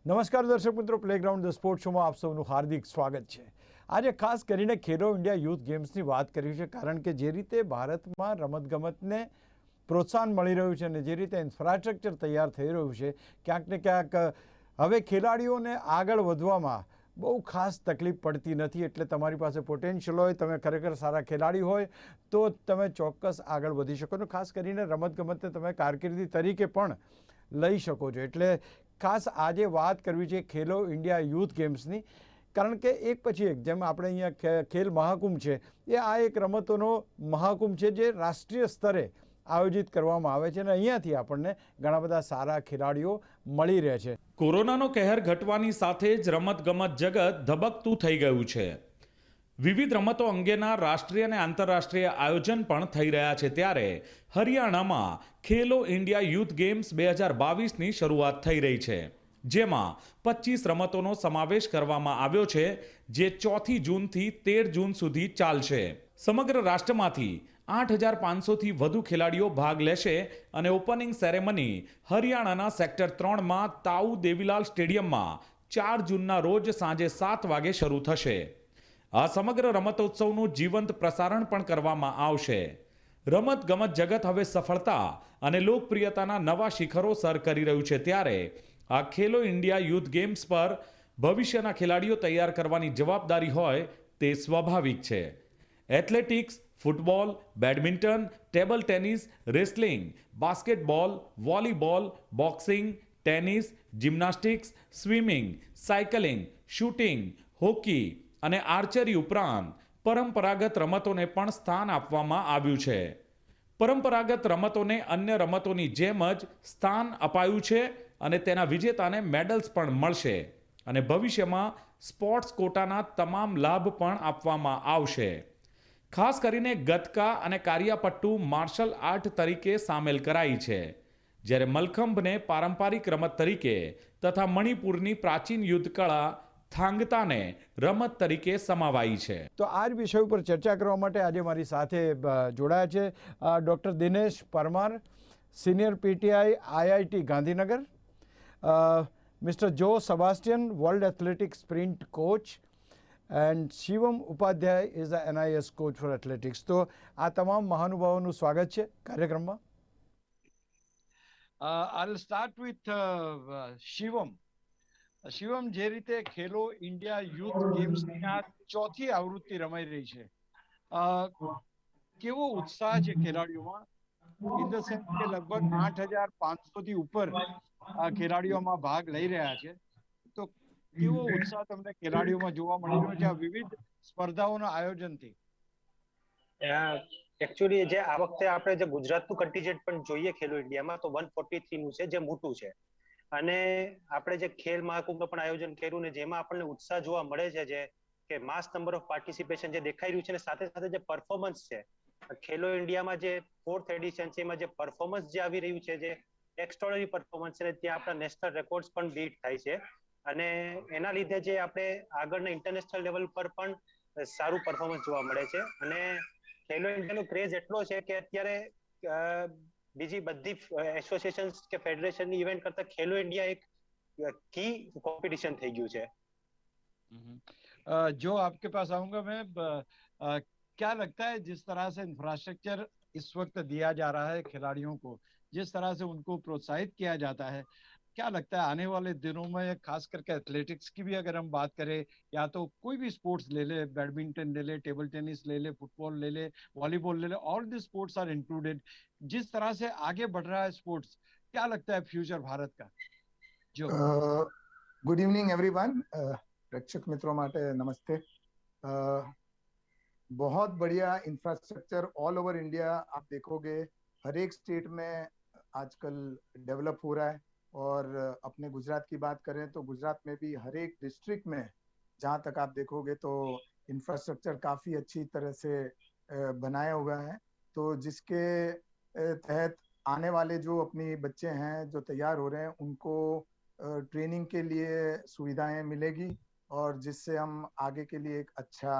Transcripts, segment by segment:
નમસ્કાર દર્શક મિત્રો, પ્લેગ્રાઉન્ડ ધ સ્પોર્ટ શોમાં આપ સૌનું હાર્દિક સ્વાગત છે. આજે ખાસ કરીને ખેલો ઇન્ડિયા યુથ ગેમ્સની વાત કરી છે, કારણ કે જે રીતે ભારતમાં રમતગમતને પ્રોત્સાહન મળી રહ્યું છે અને જે રીતે ઇન્ફ્રાસ્ટ્રક્ચર તૈયાર થઈ રહ્યું છે, ક્યાંક ને ક્યાંક હવે ખેલાડીઓને આગળ વધવામાં બહુ ખાસ તકલીફ પડતી નથી. એટલે તમારી પાસે પોટેન્શિયલ હોય, તમે ખરેખર સારા ખેલાડી હોય તો તમે ચોક્કસ આગળ વધી શકો છો. ખાસ કરીને રમતગમતને તમે કારકિર્દી તરીકે પણ લઈ શકો છો. એટલે ખાસ આજે વાત કરવી છે ખેલો ઇન્ડિયા યુથ ગેમ્સની, કારણ કે એક પછી એક જેમ આપણે અહીંયા ખેલ મહાકુંભ છે, એ આ એક રમતોનો મહાકુંભ છે જે રાષ્ટ્રીય સ્તરે આયોજિત કરવામાં આવે છે અને અહીંયાથી આપણને ઘણા બધા સારા ખેલાડીઓ મળી રહે છે. કોરોનાનો કહેર ઘટવાની સાથે જ રમતગમત જગત ધબકતું થઈ ગયું છે. વિવિધ રમતો અંગેના રાષ્ટ્રીય અને આંતરરાષ્ટ્રીય આયોજન પણ થઈ રહ્યા છે. ત્યારે હરિયાણામાં ખેલો ઇન્ડિયા યુથ ગેમ્સ 2022ની શરૂઆત થઈ રહી છે, જેમાં 25 રમતોનો સમાવેશ કરવામાં આવ્યો છે, જે 4 જૂનથી 13 જૂન સુધી ચાલશે. સમગ્ર રાષ્ટ્રમાંથી 8,500થી વધુ ખેલાડીઓ ભાગ લેશે અને ઓપનિંગ સેરેમની હરિયાણાના સેક્ટર 3માં તાઉ દેવીલાલ સ્ટેડિયમમાં 4 જૂનના રોજ સાંજે 7 વાગે શરૂ થશે. આ સમગ્ર રમતોત્સવનું જીવંત પ્રસારણ પણ કરવામાં આવશે. રમત ગમત જગત હવે સફળતા અને લોકપ્રિયતાના નવા શિખરો સર કરી રહ્યું છે, ત્યારે આ ખેલો ઇન્ડિયા યુથ ગેમ્સ પર ભવિષ્યના ખેલાડીઓ તૈયાર કરવાની જવાબદારી હોય તે સ્વાભાવિક છે. Athletics, football, badminton, table tennis, wrestling, basketball, volleyball, boxing, tennis, gymnastics, swimming, cycling, shooting, hockey અને આર્ચરી ઉપરાંત પરંપરાગત રમતોને પણ સ્થાન આપવામાં આવ્યું છે. પરંપરાગત રમતોને અન્ય રમતોની જેમ જ સ્થાન અપાયું છે અને તેના વિજેતાને મેડલ્સ પણ મળશે અને ભવિષ્યમાં સ્પોર્ટ્સ કોટાના તમામ લાભ પણ આપવામાં આવશે. ખાસ કરીને ગતકા અને કારિયાપટ્ટુ માર્શલ આર્ટ તરીકે સામેલ કરાઈ છે, જ્યારે મલખંભને પારંપરિક રમત તરીકે તથા મણિપુરની પ્રાચીન યુદ્ધ કળા થાંગતાને રમત તરીકે સમાવાઈ છે. તો આ જ વિષય ઉપર ચર્ચા કરવા માટે આજે મારી સાથે જોડાયા છે doctor Dinesh Parmar, senior PTI IIT Gandhinagar, mister Joe Sebastian, world athletics sprint coach, and Shivam Upadhyay is a NIS coach for athletics. તો આ તમામ મહાનુભાવોનું સ્વાગત છે કાર્યક્રમમાં. I'll start with Shivam. Shivam, જે રીતે ખેલો ઇન્ડિયા યુથ ગેમ્સની આ ચોથી આવૃત્તિ રમાઈ રહી છે, કેવો ઉત્સાહ છે ખેલાડીઓમાં? ઇન ધ સેન્સ કે લગભગ 8,500 થી ઉપર ખેલાડીઓમાં ભાગ લઈ રહ્યા છે, તો કેવો ઉત્સાહ તમને ખેલાડીઓમાં જોવા મળી રહ્યો છે આ વિવિધ સ્પર્ધાઓના આયોજનથી? એકચ્યુઅલી જે આ વખતે આપણે જે ગુજરાતનું કન્ટિજન્ટ પણ જોઈએ ખેલો ઇન્ડિયામાં, તો 143 નું છે, જે મોટું છે. અને આપણે જે ખેલ મહાકુંભનું પણ આયોજન કર્યું ને, જેમાં આપણને ઉત્સાહ જોવા મળે છે, જે કે માસ નંબર ઓફ પાર્ટિસિપેશન જે દેખાઈ રહ્યું છે, અને સાથે સાથે જે પરફોર્મન્સ છે ખેલો ઇન્ડિયામાં, જે 4th એડિશન છે, એમાં જે પરફોર્મન્સ જે આવી રહ્યું છે, જે એક્સ્ટ્રાઓર્ડિનરી પરફોર્મન્સ છે, ત્યાં આપણા નેશનલ રેકોર્ડ્સ પણ બીટ થાય છે. અને એના લીધે જે આપણે આગળના ઇન્ટરનેશનલ લેવલ પર પણ સારું પરફોર્મન્સ જોવા મળે છે. અને ખેલો ઇન્ડિયાનો ક્રેઝ એટલો છે કે અત્યારે બીજી બધી એસોસિએશન્સ કે ફેડરેશનની ઇવેન્ટ કરતા ખેલો इंडिया एक की कंपटीशन થઈ ગયું છે. जो आपके पास आऊंगा मैं, क्या लगता है जिस तरह से इंफ्रास्ट्रक्चर इस वक्त दिया जा रहा है खिलाड़ियों को, जिस तरह से उनको प्रोत्साहित किया जाता है, क्या लगता है आने वाले दिनों में, खास करके एथलेटिक्स की भी अगर हम बात करें, या तो कोई भी स्पोर्ट्स ले ले, बैडमिंटन ले ले, टेबल टेनिस ले ले, फुटबॉल ले ले, वॉलीबॉल ले ले, all the sports are included, जिस तरह से आगे बढ़ रहा है स्पोर्ट्स, क्या लगता है फ्यूचर भारत का? जो गुड इवनिंग एवरीवन, प्रेक्षक मित्रों માટે नमस्ते. बहुत बढ़िया इंफ्रास्ट्रक्चर ऑल ओवर इंडिया आप देखोगे, हर एक स्टेट में आजकल डेवलप हो रहा है. और अपने गुजरात की बात करें तो गुजरात में भी हर एक डिस्ट्रिक्ट में जहां तक आप देखोगे तो इंफ्रास्ट्रक्चर काफी अच्छी तरह से बनाया हुआ है. तो जिसके तहत आने वाले जो अपनी बच्चे हैं जो तैयार हो रहे हैं, उनको ट्रेनिंग के लिए सुविधाएं मिलेगी और जिससे हम आगे के लिए एक अच्छा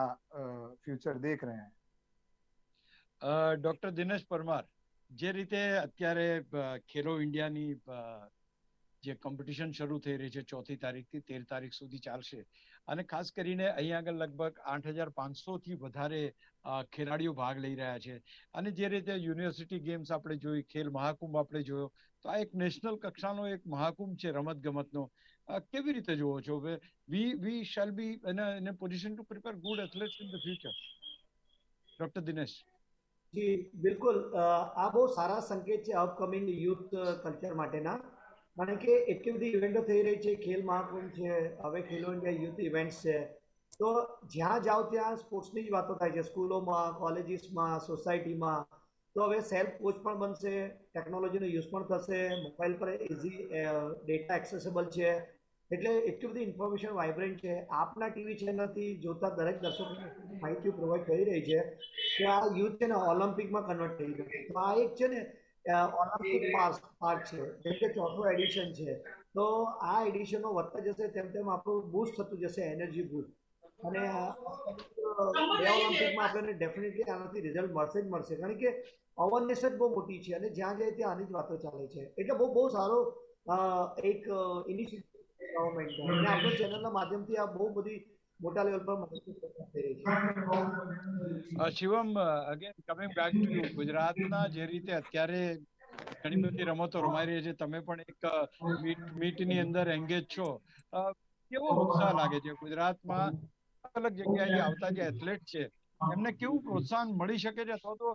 फ्यूचर देख रहे हैं. ડોક્ટર દિનેશ પરમાર, જે રીતે અત્યારે ખેલો ઇન્ડિયાની જે કોમ્પિટિશન શરૂ થઈ રહી છે 4મી તારીખથી 13 તારીખ સુધી ચાલશે અને ખાસ કરીને અહીંયા આગળ લગભગ 8,500 થી વધારે ખેલાડીઓ ભાગ લઈ રહ્યા છે અને જે રીતે યુનિવર્સિટી ગેમ્સ આપણે જોઈ, ખેલ મહાકુંભ આપણે જોયો, તો આ એક નેશનલ કક્ષાનો એક મહાકુંભ છે રમત ગમતનો. કેવી રીતે જુઓ છો? We shall be in a position to prepare good athletes in the future. Doctor Dinesh. જી બિલકુલ, આ બહુ સારા સંકેત છે અપકમિંગ યુથ કલ્ચર માટેના, કારણ કે એટલી બધી ઇવેન્ટો થઈ રહી છે. ખેલ મહાકુંભ છે, હવે ખેલો ઇન્ડિયા યુથ ઇવેન્ટ્સ છે, તો જ્યાં જાઓ ત્યાં સ્પોર્ટ્સની જ વાતો થાય છે, સ્કૂલોમાં, કોલેજીસમાં, સોસાયટીમાં. તો હવે સેલ્ફ કોચ પણ બનશે, ટેકનોલોજીનો યુઝ પણ થશે, મોબાઈલ પર ઇઝી ડેટા એક્સેસેબલ છે, એટલે એટલી બધી ઇન્ફોર્મેશન વાઇબ્રન્ટ છે. આપના ટીવી ચેનલથી જોતા દરેક દર્શકોને માહિતી પ્રોવાઈડ કરી રહી છે કે આ યુથ છે ને ઓલિમ્પિકમાં કન્વર્ટ થઈ ગયું છે. તો આ એક છે ને ઓલિમ્પિક પાર્ટ છે, જેમ કે 4થું એડિશન છે. તો આ એડિશનો વધતા જશે તેમ તેમ આપણું બૂસ્ટ થતું જશે, એનર્જી બૂસ્ટ. અને બે ઓલિમ્પિકમાં આપણને ડેફિનેટલી આનાથી રિઝલ્ટ મળશે જ મળશે, કારણ કે અવેરનેસ જ બહુ મોટી છે અને જ્યાં જાય ત્યાં આની જ વાતો ચાલે છે. એટલે બહુ સારો એક ઇનિશિયેટિવ ગવર્મેન્ટ અને આપણો ચેનલના માધ્યમથી આ બહુ બધી મોટા લેવલ પર માહિતી થઈ રહી છે. Shivam, again coming back to you, ગુજરાતના જે રીતે અત્યારે ઘણી બધી રમતો રમાઈ રહી છે, તમે પણ એક મીટની અંદર એંગેજ છો, કેવો ઉત્સાહ લાગે છે ગુજરાતમાં? અલગ અલગ જગ્યાએથી આવતા જે એથ્લેટ છે એમને કેવું પ્રોત્સાહન મળી શકે છે, અથવા તો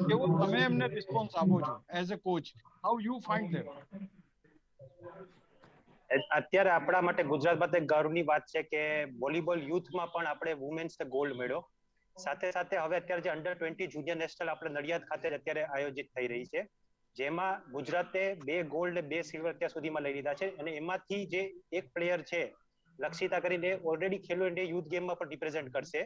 કેવો તમે એમને રિસ્પોન્સ આપો છો as a coach? How you find them? અત્યારે આપણા માટે ગુજરાત માટે ગર્વની વાત છે કે વોલીબોલ યુથમાં પણ આપણે વુમેન્સ ગોલ્ડ મેળ્યો. સાથે સાથે હવે અત્યારે જે અંડર 20 જુનિયર નેશનલ આપણે નડિયાદ ખાતે અત્યારે આયોજિત થઈ રહી છે, જેમાં ગુજરાતે 2 ગોલ્ડ 2 સિલ્વર અત્યાર સુધીમાં લઈ લીધા છે. અને એમાંથી જે એક પ્લેયર છે લક્ષિતા કરીને, ઓલરેડી ખેલો ઇન્ડિયા યુથ ગેમમાં પણ રિપ્રેઝેન્ટ કરશે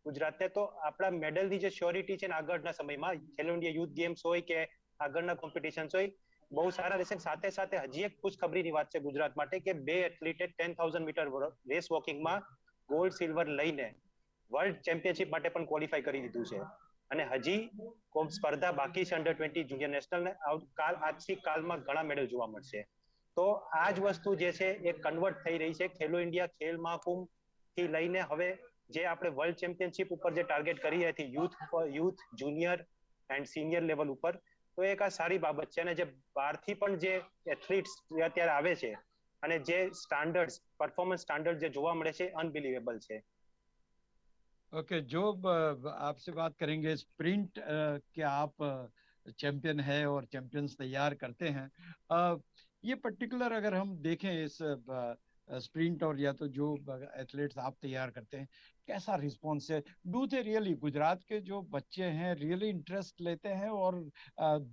ગુજરાતને. તો આપણા મેડલની જે શ્યોરિટી છે ને આગળના સમયમાં ખેલો ઇન્ડિયા યુથ ગેમ્સ હોય કે આગળના કોમ્પિટિશન્સ હોય, બહુ સારા રહેશે. સાથે સાથે હજી એક ખુશખબરીની વાત છે ગુજરાત માટે કે 2 એથ્લીટે 10,000 મીટર રેસ વોકિંગમાં ગોલ્ડ સિલ્વર લઈને વર્લ્ડ ચેમ્પિયનશિપ માટે પણ ક્વોલિફાય કરી દીધું છે. અને હજી સ્પર્ધા બાકી છે અંડર 20 જુનિયર નેશનલ ને. આજથી કાલમાં ઘણા મેડલ જોવા મળશે. તો આ જ વસ્તુ જે છે એ કન્વર્ટ થઈ રહી છે ખેલો ઇન્ડિયા ખેલ મહાકુંભ થી લઈને હવે જે આપણે વર્લ્ડ ચેમ્પિયનશિપ ઉપર જે ટાર્ગેટ કરી હતી youth junior and senior level ઉપર, તો એક આ સારી બાબત છે. અને જે બહારથી પણ જે એથ્લીટ્સ અત્યારે આવે છે અને જે સ્ટાન્ડર્ડ પરફોર્મન્સ સ્ટાન્ડર્ડ જે જોવા મળે છે, અનબિલીવેબલ છે. ओके, जो आपसे बात करेंगे स्प्रिंट के आप चैंपियन है और चैंपियंस तैयार करते हैं, ये पर्टिकुलर अगर हम देखें इस स्प्रिंट और या तो जो एथलीट्स आप तैयार करते हैं, कैसा रिस्पॉन्स है? डू दे रियली, गुजरात के जो बच्चे हैं रियली इंटरेस्ट लेते हैं और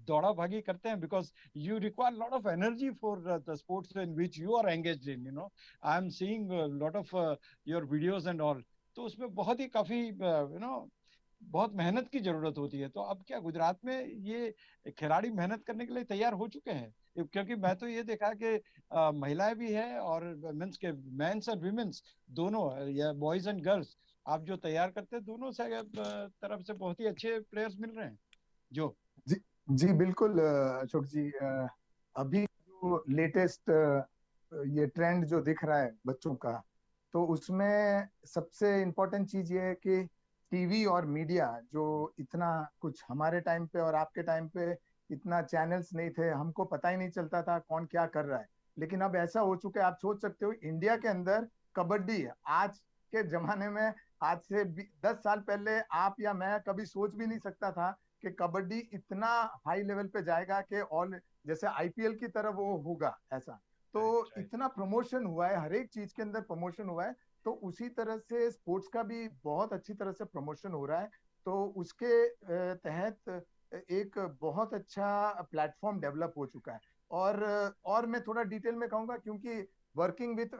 दौड़ा भागी करते हैं? Because you require lot of energy for the sports in which you are engaged in, I am seeing lot of your videos and all. तो उसमें बहुत ही काफी बहुत मेहनत की जरूरत होती है. तो अब क्या गुजरात में ये खिलाड़ी मेहनत करने के लिए तैयार हो चुके हैं? क्योंकि मैं तो ये देखा कि महिलाएं भी है और मेंस के मेंस और विमेंस दोनों, या बॉयज एंड गर्ल्स, आप जो तैयार करते हैं दोनों से तरफ से बहुत ही अच्छे प्लेयर्स मिल रहे हैं. जो जी बिल्कुल अशोक जी, अभी जो लेटेस्ट ये ट्रेंड जो दिख रहा है बच्चों का, तो उसमें सबसे इम्पोर्टेंट चीज ये है कि टीवी और मीडिया, जो इतना कुछ हमारे टाइम पे और आपके टाइम पे इतना चैनल्स नहीं थे, हमको पता ही नहीं चलता था कौन क्या कर रहा है. लेकिन अब ऐसा हो चुका है, आप सोच सकते हो इंडिया के अंदर कबड्डी आज के जमाने में, आज से 10 साल पहले आप या मैं कभी सोच भी नहीं सकता था कि कबड्डी इतना हाई लेवल पे जाएगा कि ऑल जैसे आईपीएल की तरह वो होगा ऐसा. तो इतना प्रमोशन हुआ है, हर एक चीज के अंदर प्रमोशन हुआ है. तो उसी तरह से स्पोर्ट्स का भी बहुत अच्छी तरह से प्रमोशन हो रहा है. तो उसके तहत एक बहुत अच्छा प्लेटफॉर्म डेवलप हो चुका है. और मैं थोड़ा डिटेल में कहूंगा, क्योंकि working with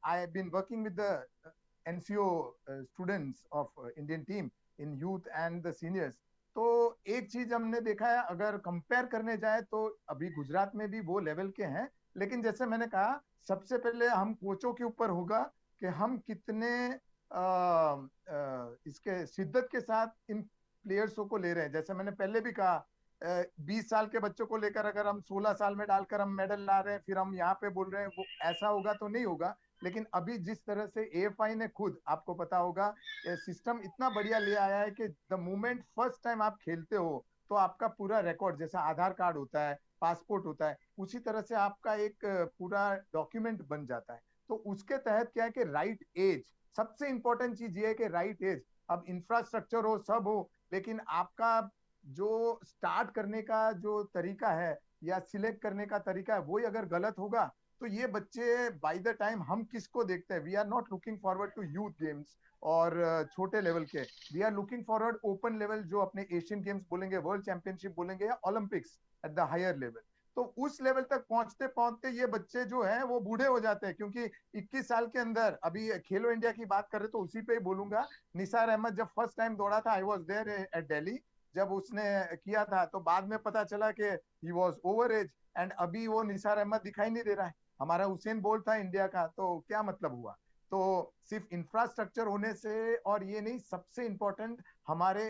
I have been working with the NCO students of Indian team in youth and the seniors. तो एक चीज हमने देखा है, अगर कंपेयर करने जाए तो अभी गुजरात में भी वो लेवल के हैं, लेकिन जैसे मैंने कहा सबसे पहले हम कोचों के ऊपर होगा कि हम कितने इसके शिद्दत के साथ इन प्लेयर्सों को ले रहे हैं. जैसे मैंने पहले भी कहा 20 साल के बच्चों को लेकर अगर हम 16 साल में डालकर हम मेडल ला रहे हैं, फिर हम यहाँ पे बोल रहे हैं, वो ऐसा होगा तो नहीं होगा। लेकिन अभी जिस तरह से एएफआई ने खुद, आपको पता होगा, सिस्टम इतना बढ़िया ले आया है कि द मोमेंट फर्स्ट टाइम आप खेलते हो तो आपका पूरा रिकॉर्ड, जैसा आधार कार्ड होता है, पासपोर्ट होता है, उसी तरह से आपका एक पूरा डॉक्यूमेंट बन जाता है। तो उसके तहत क्या है कि राइट एज, सबसे इंपॉर्टेंट चीज ये है कि राइट एज। अब इंफ्रास्ट्रक्चर हो, सब हो, लेकिन आपका जो स्टार्ट करने का जो तरीका है या सिलेक्ट करने का तरीका है, वही अगर गलत होगा तो ये बच्चे बाय द टाइम, हम किसको देखते हैं, we are not looking forward to youth games और छोटे लेवल के, we are looking forward open level, जो अपने एशियन गेम्स बोलेंगे, वर्ल्ड चैंपियनशिप बोलेंगे, या Olympics at the higher level. तो उस लेवल तक पहुंचते पहुंचते ये बच्चे जो हैं वो बूढ़े हो जाते हैं, क्योंकि 21 साल के अंदर, अभी खेलो इंडिया की बात करें तो उसी पे ही बोलूंगा, निसार अहमद जब फर्स्ट टाइम दौड़ा था, I was there at Delhi, जब उसने किया था तो बाद में पता चला कि he was over age, and अभी वो निसार अहमद दिखाई नहीं दे रहा है। हमारा हुसैन बोल्ट था इंडिया का, तो क्या मतलब हुआ। तो सिर्फ इंफ्रास्ट्रक्चर होने से और ये नहीं, सबसे इंपॉर्टेंट हमारे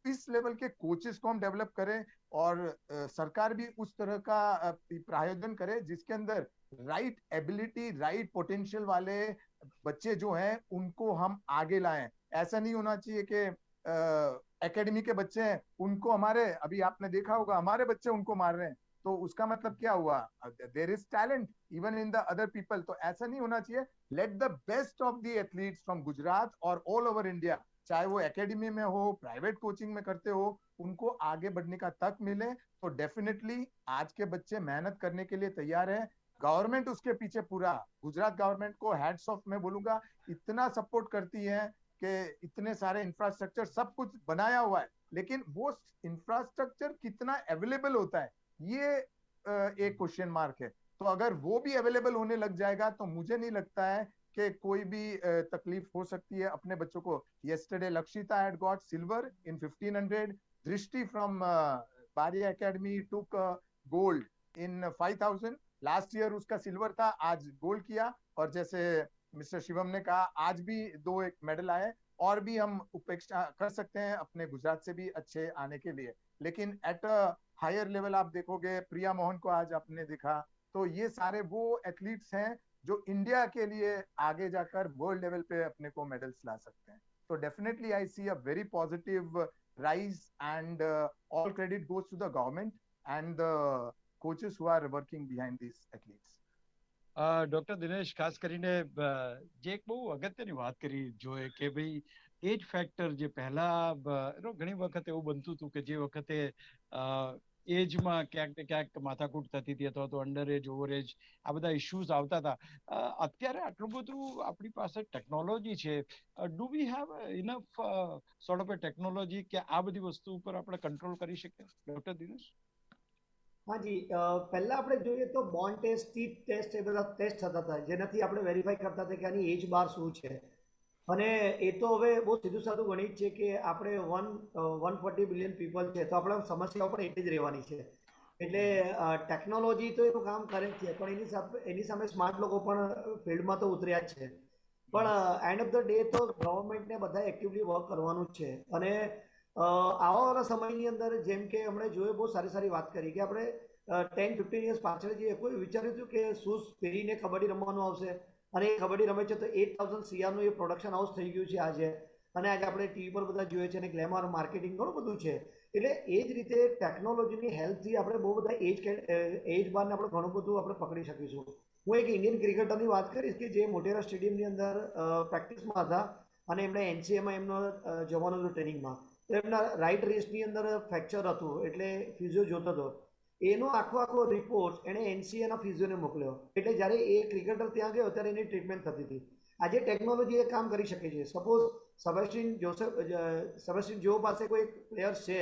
इस लेवल के कोचेस को हम डेवलप करें, और सरकार भी उस तरह का प्रायोजन करे जिसके अंदर राइट एबिलिटी, राइट पोटेंशियल वाले बच्चे जो हैं उनको हम आगे लाएं। ऐसा नहीं होना चाहिए कि एकेडमी के बच्चे हैं उनको हमारे, अभी आपने देखा होगा हमारे बच्चे उनको मार रहे हैं, तो उसका मतलब क्या हुआ, there is talent even in the other people. तो ऐसा नहीं होना चाहिए। Let the best of the athletes from Gujarat और ऑल ओवर इंडिया, चाहे वो एकेडमी में हो, प्राइवेट कोचिंग में करते हो, उनको आगे बढ़ने का तक मिले। तो डेफिनेटली आज के बच्चे मेहनत करने के लिए तैयार है। गवर्नमेंट उसके पीछे पूरा, गुजरात गवर्नमेंट को हैट्स ऑफ मैं बोलूंगा, इतना सपोर्ट करती है कि इतने सारे इंफ्रास्ट्रक्चर सब कुछ बनाया हुआ है, लेकिन वो इंफ्रास्ट्रक्चर कितना अवेलेबल होता है, ये एक क्वेश्चन मार्क है। तो अगर वो भी अवेलेबल होने लग जाएगा तो मुझे नहीं लगता है कि कोई भी तकलीफ हो सकती है अपने बच्चों को। yesterday Lakshita had got silver in 1500, Drishti from Baria Academy took gold in 5000, last year उसका सिल्वर था, आज गोल्ड किया। और जैसे मिस्टर शिवम ने कहा, आज भी 2 एक मेडल आए, और भी हम उपेक्षा कर सकते हैं अपने गुजरात से भी अच्छे आने के लिए। लेकिन एट अ हायर लेवल आप देखोगे, प्रिया मोहन को आज आपने देखा, तो ये सारे वो एथलीट्स हैं जो इंडिया के लिए आगे जाकर वर्ल्ड लेवल पे अपने को मेडल्स ला सकते हैं। तो definitely I see a very positive rise, and all credit goes to the government and the coaches who are working behind these athletes. Doctor Dinesh, ખાસ કરીને જે એક બહુ અગત્યની વાત કરી જોઈએ કે ભાઈ એજ ફેક્ટર, જે પહેલા ઘણી વખત એવું બનતું હતું કે જે વખતે એજમાં ક્યાંક ને ક્યાંક માથાકૂટ થતી હતી અથવા તો અંડર એજ, ઓવર એજ, આ બધા ઇશ્યુઝ આવતા હતા. અત્યારે આટલું બધું આપણી પાસે ટેકનોલોજી છે, do we have enough sort of A technology કે આ બધી વસ્તુ ઉપર આપણે કંટ્રોલ કરી શકીએ, ડોક્ટર દિનેશ? હાજી, પહેલા આપણે જોઈએ તો બોર્ન ટેસ્ટ, ટીથ ટેસ્ટ, એ બધા ટેસ્ટ થતા હતા જેનાથી આપણે વેરીફાઈ કરતા હતા કે આની એજ બાર શું છે. અને એ તો હવે બહુ સીધું સાધું ગણિત છે કે આપણે 140 બિલિયન પીપલ છે તો આપણે સમસ્યાઓ પણ એટલી જ રહેવાની છે. એટલે ટેકનોલોજી તો એનું કામ કરે જ છે, પણ એની સામે સ્માર્ટ લોકો પણ ફિલ્ડમાં તો ઉતર્યા જ છે. પણ એન્ડ ઓફ ધ ડે તો ગવર્મેન્ટને બધા એક્ટિવલી વર્ક કરવાનું જ છે. અને આવવાવાળા સમયની અંદર, જેમ કે હમણાં જોયું, બહુ સારી સારી વાત કરી કે આપણે 10-15 યર્સ પાછળ જઈએ, કોઈ વિચાર્યું હતું કે શૂઝ પહેરીને કબડ્ડી રમવાનું આવશે, અને એ કબડ્ડી રમે છે તો 8000 CRનું એ પ્રોડક્શન હાઉસ થઈ ગયું છે આજે. અને આજે આપણે ટીવી પર બધા જોઈએ છે, અને ગ્લેમર માર્કેટિંગ ઘણું બધું છે. એટલે એ જ રીતે ટેકનોલોજીની હેલ્પથી આપણે બહુ બધા એજ બારને આપણે ઘણું બધું આપણે પકડી શકીશું. હું એક ઇન્ડિયન ક્રિકેટરની વાત કરીશ કે જે મોટેરા સ્ટેડિયમની અંદર પ્રેક્ટિસમાં હતા, અને એમણે NCAમાં એમનો જવાનું હતું ટ્રેનિંગમાં. તો એમના રાઈટ રેસ્ટની અંદર ફ્રેક્ચર હતું, એટલે ફિઝિયો જોતો હતો. એનો આખો રિપોર્ટ એણે NCAના ફિઝિયોને મોકલ્યો. એટલે જ્યારે એ ક્રિકેટર ત્યાં ગયો ત્યારે એની ટ્રીટમેન્ટ થતી હતી. આજે ટેકનોલોજી એ કામ કરી શકે છે. સપોઝ સેબેસ્ટિયન જો પાસે કોઈ પ્લેયર છે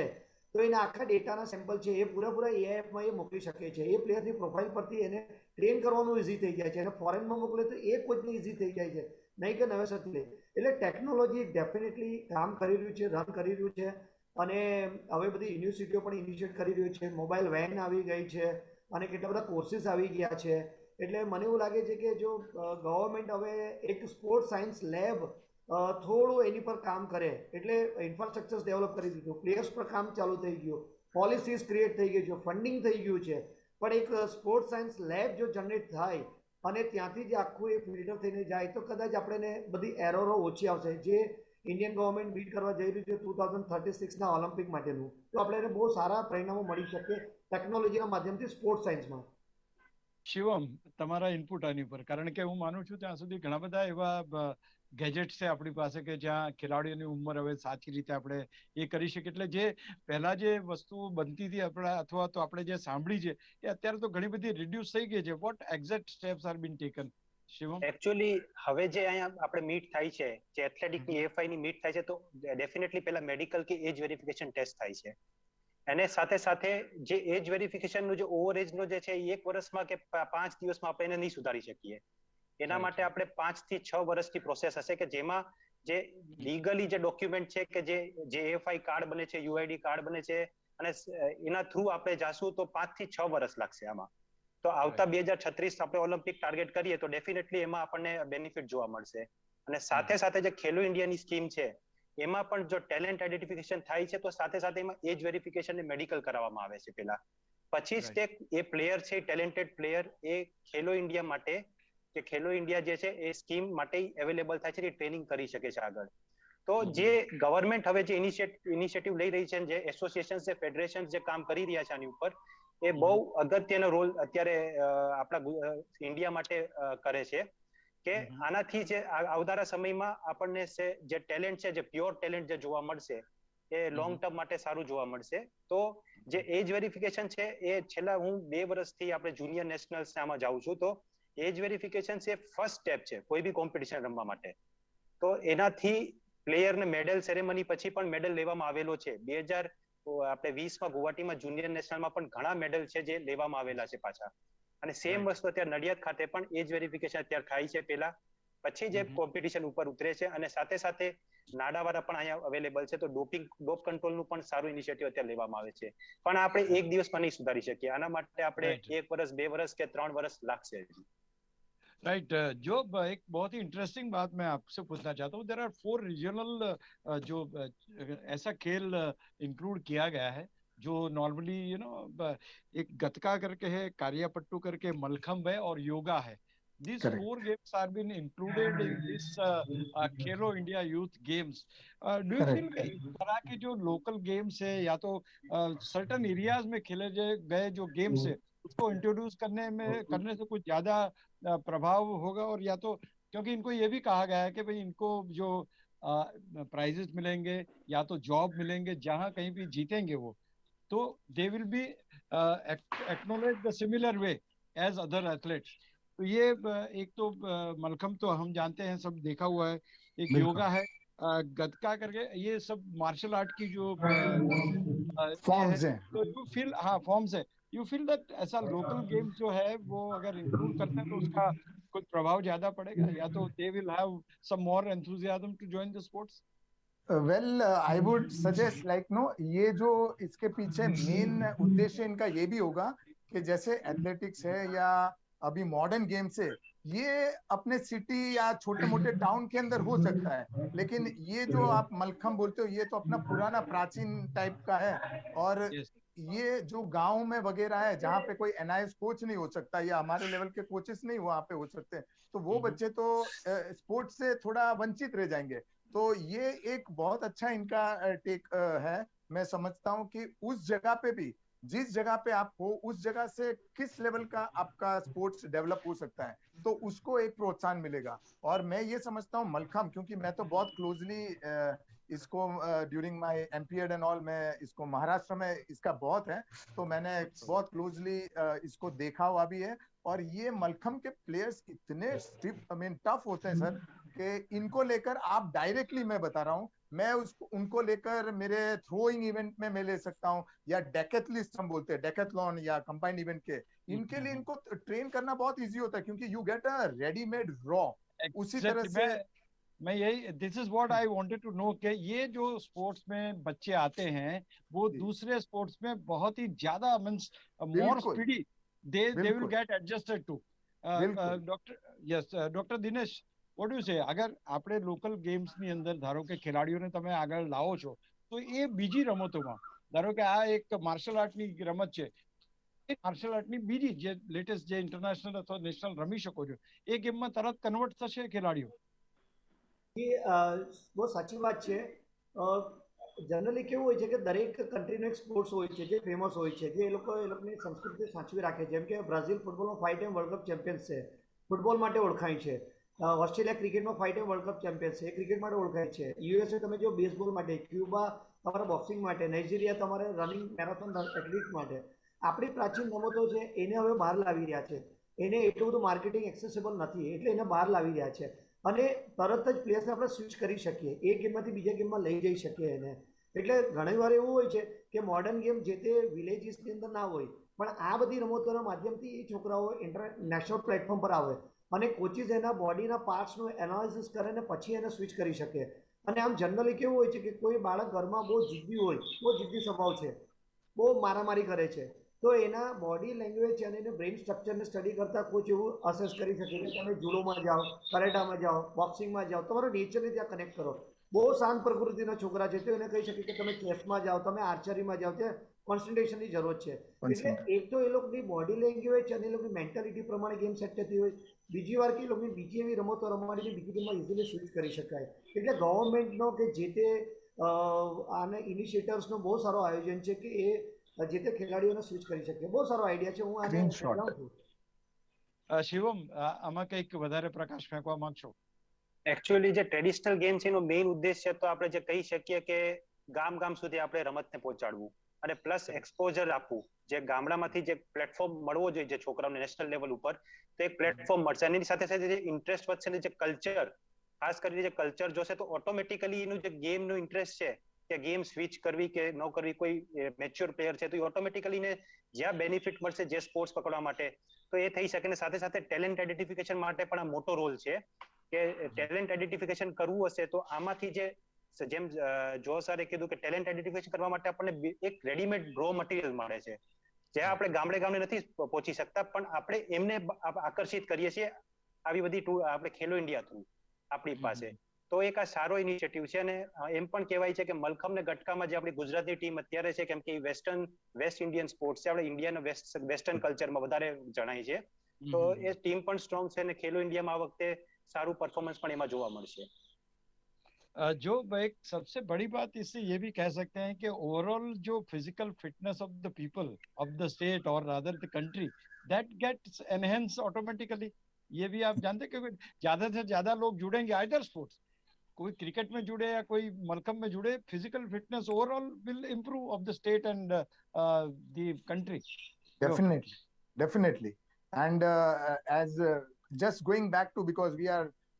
તો એના આખા ડેટાના સેમ્પલ છે એ પૂરેપૂરા AIFમાં એ મોકલી શકે છે. એ પ્લેયરની પ્રોફાઇલ પરથી એને ટ્રેન કરવાનું ઇઝી થઈ જાય છે. એને ફોરેનમાં મોકલે તો એ કોચને ઇઝી થઈ જાય છે, નહીં કે નવેસરથી લે. એટલે ટેકનોલોજી ડેફિનેટલી કામ કરી રહ્યું છે, રન કરી રહ્યું છે. અને હવે બધી યુનિવર્સિટીઓ પણ ઇનિશિએટ કરી રહ્યું છે. મોબાઈલ વેન આવી ગઈ છે અને કેટલા બધા કોર્સીસ આવી ગયા છે. એટલે મને એવું લાગે છે કે જો ગવર્મેન્ટ હવે એક સ્પોર્ટ્સ સાયન્સ લેબ થોડું એની પર કામ કરે, એટલે ઇન્ફ્રાસ્ટ્રક્ચર્સ ડેવલપ કરી દીધું, પ્લેયર્સ પર કામ ચાલુ થઈ ગયું, પોલિસીસ ક્રિએટ થઈ ગઈ છે, ફંડિંગ થઈ ગયું છે, પણ એક સ્પોર્ટ્સ સાયન્સ લેબ જો જનરેટ થાય અને ત્યાંથી જ આખું એ ફિલ્ટર થઈને જાય તો કદાચ આપણને બધી એરરો ઓછી આવશે. જે ઇન્ડિયન ગવર્મેન્ટ બીટ કરવા જઈ રહ્યું છે 2036ના ઓલિમ્પિક માટેનું, તો આપણે એને બહુ સારા પરિણામો મળી શકે ટેકનોલોજીના માધ્યમથી સ્પોર્ટ્સ સાયન્સમાં. શિવમ, તમારા ઇનપુટ આની પર, કારણ કે હું માનું છું ત્યાં સુધી ઘણા બધા એવા ગેજેટ્સ છે આપણી પાસે કે જ્યાં ખેલાડીઓની ઉંમર હવે સાચી રીતે આપણે એ કરી શકીએ. એટલે જે પહેલા જે વસ્તુ બનતી હતી આપણા, અથવા તો આપણે જે સાંભળી છે એ અત્યારે તો ઘણી બધી રિડ્યુસ થઈ ગઈ છે. What exact steps are been taken, Shivam? Actually હવે જે અહીંયા આપણે મીટ થાય છે, જે એથ્લેટિક ની AFI ની મીટ થાય છે, તો ડેફિનેટલી પહેલા મેડિકલ કે એજ વેરિફિકેશન ટેસ્ટ થાય છે. અને સાથે સાથે જે એજ વેરિફિકેશન નો જે ઓવર એજ નો જે છે એ 1 વર્ષમાં કે 5 દિવસમાં આપણે એને નહીં સુધારી શકીએ. એના માટે આપણે 5 થી 6 વર્ષની પ્રોસેસ હશે કે જેમાં જે લીગલી જે ડોક્યુમેન્ટ છે કે જે AFI કાર્ડ બને છે, UID કાર્ડ બને છે, અને એના થ્રુ આપણે જાશું તો 5 થી 6 વર્ષ લાગશે આમાં. તો આવતા 2036 આપણે ઓલિમ્પિક ટાર્ગેટ કરીએ તો ડેફિનેટલી એમાં આપણને બેનિફિટ જોવા મળશે. અને સાથે સાથે જે ખેલો ઇન્ડિયાની સ્કીમ છે એમાં પણ જો ટેલેન્ટ આઈડેન્ટિફિકેશન થાય છે તો સાથે સાથે એમાં એજ વેરિફિકેશન ને મેડિકલ કરાવવામાં આવે છે પહેલા. પછી સ્ટેપ એ પ્લેયર છે, ટેલેન્ટેડ પ્લેયર એ ખેલો ઇન્ડિયા માટે કે ખેલો ઇન્ડિયા જે છે એ સ્કીમ માટે અવેલેબલ થાય છે, ટ્રેનિંગ કરી શકે છે આગળ. તો જે ગવર્મેન્ટ હવે જે ઇનિશિયેટિવ લઈ રહી છે, જે એસોસિએશન છે, ફેડરેશન જે કામ કરી રહ્યા છે આની ઉપર, એ બહુ અગત્યનો રોલ અત્યારે આપણા ઇન્ડિયા માટે કરે છે કે આનાથી જે આવનારા સમયમાં આપણને જે ટેલેન્ટ છે, જે પ્યોર ટેલેન્ટ જે જોવા મળશે એ લોંગ ટર્મ માટે સારું જોવા મળશે. તો જે એજ વેરિફિકેશન છે એ છેલ્લા હું 2 વર્ષથી આપણે જુનિયર નેશનલ્સ આમાં જાઉં છું, તો એજ વેરિફિકેશન છે ફર્સ્ટ સ્ટેપ છે કોઈ બી કોમ્પિટિશન રમવા માટે. તો એનાથી પ્લેયરને મેડલ સેરેમની પછી પણ મેડલ લેવામાં આવેલો છે. 2020માં ગુવાહાટીમાં જુનિયર નેશનલમાં પણ ઘણા મેડલ છે જે લેવામાં આવેલા છે પાછા. અને સેમ વસ્તુ અત્યારે નડિયાદ ખાતે પણ એજ વેરિફિકેશન અત્યારે થાય છે પહેલા, પછી જે કોમ્પિટિશન ઉપર ઉતરે છે. અને સાથે સાથે નાડાવાળા પણ અહીંયા અવેલેબલ છે, તો ડોપ કંટ્રોલનું પણ સારું ઇનિશિયેટિવ અત્યારે લેવામાં આવે છે. પણ આપણે એક દિવસમાં નહીં સુધારી શકીએ, આના માટે આપણે 1 વર્ષ, 2 વર્ષ કે 3 વર્ષ લાગશે. राइट जो एक बहुत ही इंटरेस्टिंग बात मैं आपसे पूछना चाहता हूँ, देयर आर 4 रीजनल जो ऐसा खेल इंक्लूड किया गया है जो नॉर्मली एक गतका करके है, कारियापट्टू करके, मलखम्ब है और योगा है. These 4 games are been included in this Khelo India youth games. Do you feel इस तरह के जो लोकल गेम्स है या तो सर्टन एरियाज में खेले गए जो गेम्स है उसको इंट्रोड्यूस करने से कुछ ज्यादा प्रभाव होगा? और या तो क्योंकि इनको ये भी कहा गया है कि भाई इनको जो प्राइजेस मिलेंगे या तो जॉब मिलेंगे जहां कहीं भी जीतेंगे वो, तो they will be acknowledge the similar way as other athletes. तो ये एक तो मलखम्ब तो हम जानते हैं, सब देखा हुआ है. एक योगा है, गतका करके, ये सब मार्शल आर्ट की जो फॉर्म्स हैं. तो यू फील, हाँ फॉर्म्स है, यू फील दैट ऐसा लोकल गेम्स जो है वो अगर इंक्लूड करते हैं तो उसका कुछ प्रभाव ज्यादा पड़ेगा, या तो they will have some more enthusiasm to join the sports? Well I would suggest like no, ये जो इसके पीछे मेन उद्देश्य इनका ये भी होगा कि जैसे एथलेटिक्स है या अभी मॉडर्न गेम्स है, ये अपने सिटी या छोटे मोटे टाउन के अंदर हो सकता है, लेकिन ये जो आप मलखम्ब बोलते हो ये तो अपना पुराना प्राचीन टाइप का है. और ये जो गांव में वगैरह है जहाँ पे कोई एनआईएस कोच नहीं हो सकता या हमारे लेवल के कोचेस नहीं वहां पे हो सकते, तो वो बच्चे तो स्पोर्ट्स से थोड़ा वंचित रह जाएंगे. तो ये एक बहुत अच्छा इनका टेक है. मैं समझता हूँ कि उस जगह पे भी, जिस जगह पे आप हो उस जगह से किस लेवल का आपका स्पोर्ट्स डेवलप हो सकता है, तो उसको एक प्रोत्साहन मिलेगा. और मैं ये समझता हूँ मलखम्ब, क्योंकि मैं तो बहुत क्लोजली इसको during my MPEd and all, मैं इसको महाराष्ट्र में इसका बहुत है, तो मैंने बहुत क्लोजली इसको देखा हुआ भी है. और ये मलखम्ब के प्लेयर्स इतने स्टिफ, आई मीन टफ होते हैं सर, कि इनको लेकर आप डायरेक्टली, मैं बता रहा हूँ, मैं उनको लेकर मेरे थ्रोइंग इवेंट में मैं ले सकता हूँ, या डेकेथलिस्ट हम बोलते हैं, डेकेथलॉन या कंबाइंड इवेंट के, इनके लिए इनको ट्रेन करना बहुत इजी होता है, क्योंकि you get a readymade raw. उसी तरह से मैं यही, this is what I wanted to know, कि ये जो स्पोर्ट्स में बच्चे आते हैं वो दूसरे स्पोर्ट्स में बहुत ही ज्यादा means more speedy they will get adjusted to. Doctor, yes doctor Dinesh, what do you say? અગર આપણે લોકલ ગેમ્સ ની અંદર ધારો કે ખેલાડીઓને તમે આગળ લાવો છો તો એ બીજી રમતોમાં ધારો કે આ એક માર્શલ આર્ટની રમત છે, એ માર્શલ આર્ટની બીજી જે લેટેસ્ટ જે ઇન્ટરનેશનલ અથવા નેશનલ રમી શકો છો, એ ગેમમાં તરત કન્વર્ટ થશે ખેલાડીઓ? એ બહુ સાચી વાત છે. જનરલી કેવું હોય છે કે દરેક કન્ટ્રીનો એક સ્પોર્ટ્સ હોય છે જે ફેમસ હોય છે, જે એ લોકોની સંસ્કૃતિ સાચવી રાખે છે. જેમ કે બ્રાઝિલ ફૂટબોલમાં 5 ટાઈમ વર્લ્ડ કપ ચેમ્પિયન્સ છે, ફૂટબોલ માટે ઓળખાય છે. ઓસ્ટ્રેલિયા ક્રિકેટમાં 5 ટાઈમ વર્લ્ડ કપ ચેમ્પિયન્સ છે, એ ક્રિકેટ માટે ઓળખાય છે. યુએસએ તમે જો બેઝબોલ માટે, ક્યુબા તમારા બોક્સિંગ માટે, નાઇજીરિયા તમારે રનિંગ મેરેથોન એથ્લીટ માટે. આપણી પ્રાચીન રમતો છે એને હવે બહાર લાવી રહ્યા છે. એને એટલું બધું માર્કેટિંગ એક્સેસિબલ નથી એટલે એને બહાર લાવી રહ્યા છે. અને તરત જ પ્લેયર્સને આપણે સ્વિચ કરી શકીએ, એક ગેમમાંથી બીજા ગેમમાં લઈ જઈ શકીએ એને. એટલે ઘણી વાર એવું હોય છે કે મોડર્ન ગેમ જે તે વિલેજીસની અંદર ના હોય, પણ આ બધી રમતોના માધ્યમથી એ છોકરાઓ ઇન્ટરનેશનલ પ્લેટફોર્મ પર આવે અને કોચિસ એના બોડીના પાર્ટ્સનું એનાલિસિસ કરે ને પછી એને સ્વિચ કરી શકે. અને આમ જનરલી કેવું હોય છે કે કોઈ બાળક ઘરમાં બહુ જિદ્દી હોય, બહુ જિદ્દી સ્વભાવ છે, બહુ મારામારી કરે છે, તો એના બોડી લેંગ્વેજ અને એના બ્રેઇન સ્ટ્રક્ચરને સ્ટડી કરતા કોચ એવું અસેસ કરી શકે કે તમે જુડોમાં જાઓ, કરેટામાં જાઓ, બોક્સિંગમાં જાઓ, તમારો નેચરને ત્યાં કનેક્ટ કરો. બહુ શાંત પ્રકૃતિના છોકરા છે તો એને કહી શકે કે તમે ચેસમાં જાઓ, તમે આર્ચરીમાં જાઓ, ત્યાં કોન્સન્ટ્રેશનની જરૂર છે. એટલે એક તો એ લોકોની બોડી લેંગ્વેજ અને એ લોકોની મેન્ટાલિટી પ્રમાણે ગેમ સેટ થતી હોય. બીજી વાર કે એ લોકોની બીજી એવી રમતો રમવાની બીજી ગેમમાં ઇઝીલી સ્વિચ કરી શકાય. એટલે ગવર્મેન્ટનો કે જે તે આને ઇનિશિયેટર્સનો બહુ સારો આયોજન છે કે એ જે તે ખેલાડીઓને સ્વિચ કરી શકે. બહુ સારો આઈડિયા છે, હું આને જાઉં છું. શિવમ, આમાં કંઈક વધારે પ્રકાશ ફેંકવા માંગશો? એકચ્યુઅલી જે ટ્રેડિશનલ ગેમ છે એનો મેઇન ઉદ્દેશ છે તો આપણે જે કહી શકીએ કે ગામ ગામ સુધી આપણે રમતને પહોંચાડવું અને પ્લસ એક્સપોઝર આપવું. જે ગામડામાંથી જે પ્લેટફોર્મ મળવો જોઈએ જે છોકરાઓને નેશનલ લેવલ ઉપર, તો એક પ્લેટફોર્મ મળશે. એની સાથે સાથે જે ઇન્ટરેસ્ટ વધશે ને જે કલ્ચર, ખાસ કરીને જે કલ્ચર જોશે તો ઓટોમેટિકલી એનું જે ગેમનું ઇન્ટરેસ્ટ છે કે ગેમ સ્વિચ કરવી કે ન કરવી, કોઈ મેચ્યોર પ્લેયર છે તો એ ઓટોમેટિકલી ને જ્યાં બેનિફિટ મળશે જે સ્પોર્ટ્સ પકડવા માટે તો એ થઈ શકે. ને સાથે સાથે ટેલેન્ટ આઈડેન્ટિફિકેશન માટે પણ આ મોટો રોલ છે કે ટેલેન્ટ આઈડેન્ટિફિકેશન કરવું હશે તો આમાંથી જેમ જો સરે કીધું કે ટેલેન્ટ આઈડેન્ટિફિકેશન કરવા માટે આપણને એક રેડીમેડ રો મટીરિયલ મળે છે, જ્યાં આપણે ગામડે ગામડે નથી પહોંચી શકતા, પણ આપણે એમને આકર્ષિત કરીએ છીએ આવી બધી આપણે ખેલો ઇન્ડિયા થ્રુ આપણી પાસે. તો એક આ સારો ઇનિશિયેટિવ છે. અને એમ પણ કહેવાય છે કે મલખમ ને ગટકામાં જે આપણી ગુજરાતની ટીમ અત્યારે છે, કેમ કે વેસ્ટ ઇન્ડિયન સ્પોર્ટ્સ છે, આપણે ઇન્ડિયાના વેસ્ટર્ન કલ્ચરમાં વધારે જણાય છે, તો એ ટીમ પણ સ્ટ્રોંગ છે અને ખેલો ઇન્ડિયામાં આ વખતે સારું परफॉर्मेंस પણ એમાં જોવા મળશે. जो एक सबसे बड़ी बात इससे ये भी कह सकते हैं कि ओवरऑल जो physical fitness of the people of the state और rather the country, that gets enhance automatically. ये भी आप जानते हैं क्योंकि ज्यादा से ज्यादा लोग जुड़ेंगे आइदर स्पोर्ट्स, कोई क्रिकेट में जुड़े या कोई मलखम में जुड़े, physical fitness overall will improve of the state and the country. Definitely. And as just going back to, because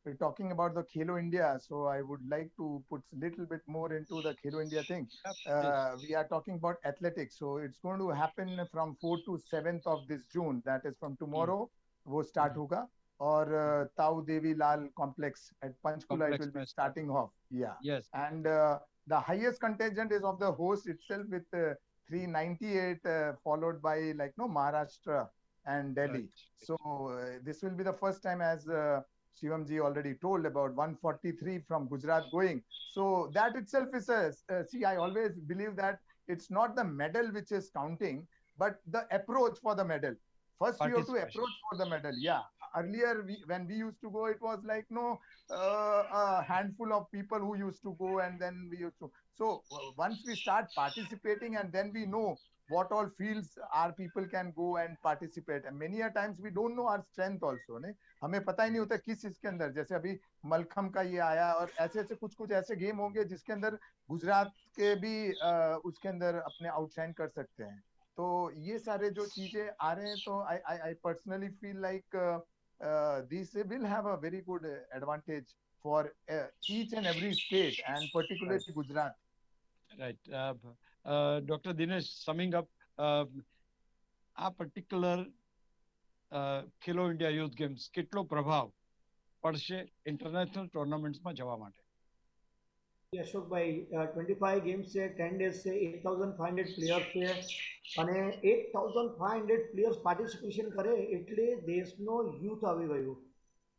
we're talking about the Khelo India, so I would like to put a little bit more into the Khelo India thing. We are talking about athletics, so it's going to happen from 4th to 7th of this June. That is from tomorrow. वो start होगा और Tau Devi Lal complex at Panchkula it will be starting off. Yeah. Yes. And the highest contingent is of the host itself with 398, followed by Maharashtra and Delhi. Right. So this will be the first time, as Shivam ji already told, about 143 from Gujarat going. So that itself is see, I always believe that it's not the medal which is counting, but the approach for the medal. First, you have to approach for the medal. Yeah. Earlier, when we used to go, it was like a handful of people who used to go, and then we used to. So once we start participating, and then we know what all fields our people can go and participate. And many a times we don't know our strength also. ने हमें पता ही नहीं होता किस इसके अंदर, जैसे अभी मलखम का ये आया और ऐसे ऐसे कुछ ऐसे गेम होंगे जिसके अंदर गुजरात के भी उसके अंदर अपने आउटशाइन कर सकते हैं. तो ये सारे जो चीजें आ रहे हैं, तो I personally feel like these will have a very good advantage for each and every state, and particularly Gujarat. Right. Dr. Dinesh, summing up, આ પર્ટિક્યુલર ખેલો ઇન્ડિયા યુથ ગેમ્સ કેટલો પ્રભાવ પડશે ઇન્ટરનેશનલ ટુર્નામેન્ટ્સમાં જવા માટે? અશોકભાઈ, 25 ગેમ્સ છે, 10 ડેઝ છે, 8,500 players છે, અને 8,500 પ્લેયર્સ પાર્ટિસિપેશન કરે એટલે દેશનો યુથ આવી ગયું,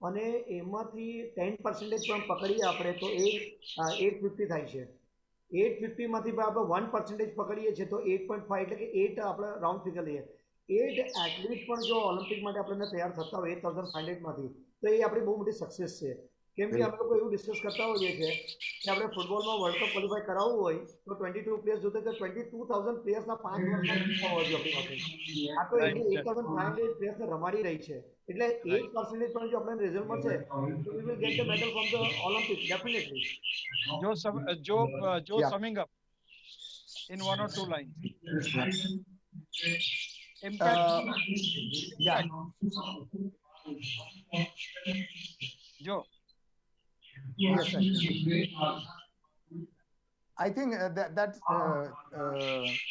અને એમાંથી 10% પણ પકડીએ આપણે તો 850 થાય છે. 850 માંથી આપણે 1% પકડીએ છીએ તો 8.5 એટલે કે 8 આપણે રાઉન્ડ ફિગર લઈએ 8 એથ્લીટ પણ જો ઓલિમ્પિક માટે આપણને તૈયાર થતા હોય 8500 માંથી તો એ આપણી બહુ મોટી સક્સેસ છે કેમ કે અમે લોકો એવું ડિસ્કસ કરતા હોઈએ છીએ કે આપણે ફૂટબોલમાં વર્લ્ડ કપ ક્વોલિફાય કરાવવું હોય તો 22 પ્લેયર્સ જોતે કે 22000 પ્લેયર્સના 5 વર્ષના હોવા જોઈએ આપણી પાસે આ તો એને 8500 પ્લેયર્સને રમાડી રહી છે એટલે 8% પણ જો આપણને રિઝલ્ટ મળશે તો we will get the medal from the Olympic definitely જો Yeah. summing up in one or two lines. Uh, Impact. yeah. Jo. Yes, I think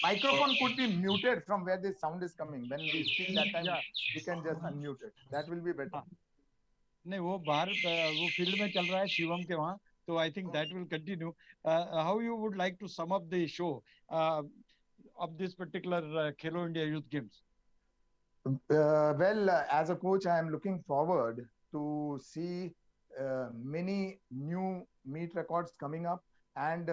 microphone could be muted from where the sound is coming. When we speak that time, Yeah. we can just unmute it. That will be better. हाँ. नहीं वो बाहर वो field में चल रहा है शिवम के वहाँ तो I think that will continue how you would like to sum up the show of this particular Khelo India Youth Games? As a coach, I am looking forward to see many new meet records coming up, and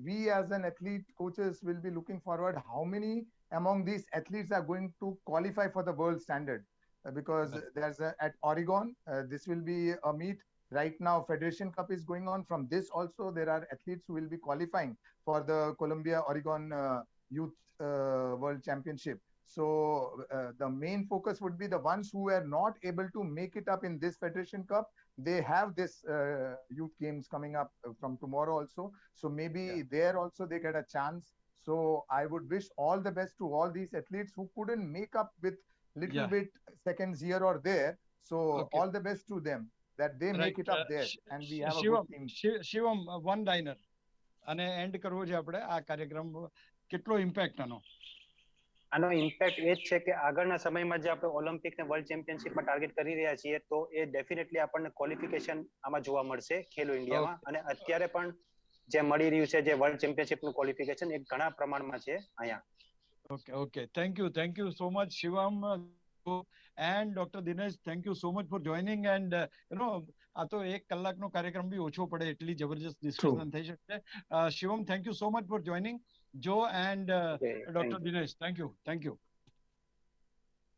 we as an athlete coaches will be looking forward how many among these athletes are going to qualify for the world standard. Because there's at Oregon, this will be a meet. Right now, Federation Cup is going on. From this also, there are athletes who will be qualifying for the Columbia Oregon Youth World Championship. So the main focus would be the ones who are not able to make it up in this Federation Cup. They have this youth games coming up from tomorrow also. So maybe there also they get a chance. So I would wish all the best to all these athletes who couldn't make up with little bit seconds here or there. So all the best to them that they make it up there and we have a good team. Shivam one liner અને and કરવો છે આપણે આ કાર્યક્રમ કેટલો impact આનો impact એ જ છે કે આગળના સમયમાં જે આપણે ઓલિમ્પિક ને વર્લ્ડ ચેમ્પિયનશિપમાં ટાર્ગેટ કરી રહ્યા છીએ તો એ ડેફિનેટલી આપણને ક્વોલિફિકેશન આમાં જોવા મળશે ખેલો ઇન્ડિયામાં અને અત્યારે પણ જે મળી રહ્યું છે જે વર્લ્ડ ચેમ્પિયનશિપનું ક્વોલિફિકેશન એ ઘણા પ્રમાણમાં છે અહીંયા. Okay, thank you so much Shivam and Dr. Dinesh, thank you so much for joining and આ તો 1 કલાકનો કાર્યક્રમ બી ઓછો પડે એટલી જબરજસ્ત ડિસ્કશન થઈ શકશે. Shivam, thank you so much for joining. Joe and Dr. Dinesh, thank you.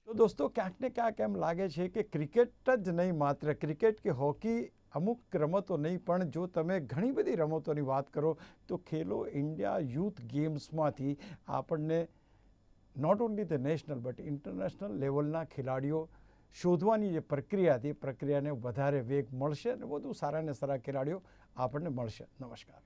તો દોસ્તો ક્યાંક ને ક્યાંક એમ લાગે છે કે ક્રિકેટ જ નહીં, માત્ર ક્રિકેટ કે હોકી અમુક રમતો નહીં પણ જો તમે ઘણી બધી રમતોની વાત કરો તો ખેલો ઇન્ડિયા યુથ ગેમ્સમાંથી આપણને not only the national but international લેવલના ખેલાડીઓ શોધવાની જે પ્રક્રિયા હતી એ પ્રક્રિયાને વધારે વેગ મળશે અને વધુ સારા ને સારા ખેલાડીઓ આપણને મળશે. નમસ્કાર.